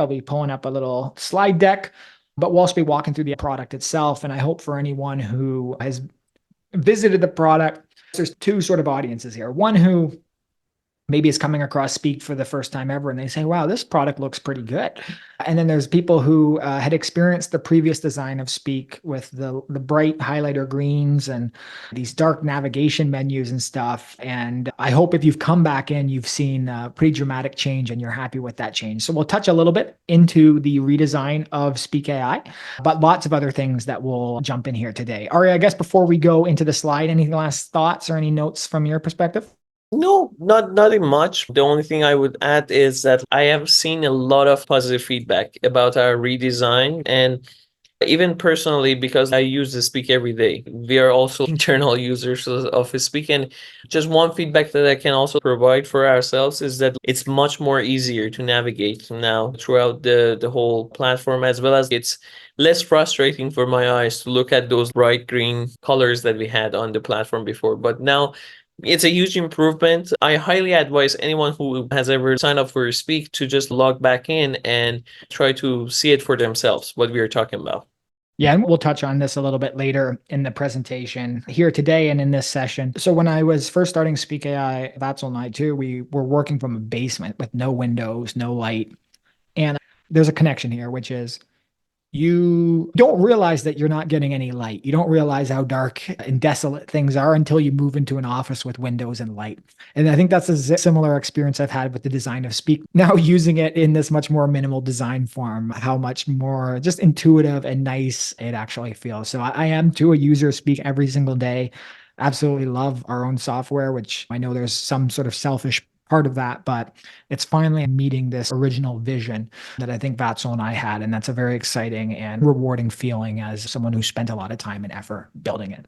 I'll be pulling up a little slide deck, but we'll also be walking through the product itself. And I hope for anyone who has visited the product, there's two sort of audiences here. One who maybe is coming across Speak for the first time ever and they say, wow, this product looks pretty good. And then there's people who had experienced the previous design of Speak with the bright highlighter greens and these dark navigation menus and stuff. And I hope if you've come back in, you've seen a pretty dramatic change and you're happy with that change. So we'll touch a little bit into the redesign of Speak AI, but lots of other things that we'll jump in here today. Ari, I guess before we go into the slide, any last thoughts or any notes from your perspective? No, nothing much. The only thing I would add is that I have seen a lot of positive feedback about our redesign, and even personally, because I use the Speak every day. We are also internal users of Speak, and just one feedback that I can also provide for ourselves is that it's much more easier to navigate now throughout the whole platform, as well as it's less frustrating for my eyes to look at those bright green colors that we had on the platform before. But now it's a huge improvement. I highly advise anyone who has ever signed up for Speak to just log back in and try to see it for themselves, what we are talking about. Yeah, and we'll touch on this a little bit later in the presentation here today and in this session. So when I was first starting Speak AI, Vatzel and I too, we were working from a basement with no windows, no light. And there's a connection here, which is you don't realize that you're not getting any light. You don't realize how dark and desolate things are until you move into an office with windows and light. And I think that's a similar experience I've had with the design of Speak. Now using it in this much more minimal design form, how much more just intuitive and nice it actually feels. So I am too a user of Speak every single day. Absolutely love our own software, which I know there's some sort of selfish part of that, but it's finally meeting this original vision that I think Vatzel and I had. And that's a very exciting and rewarding feeling as someone who spent a lot of time and effort building it.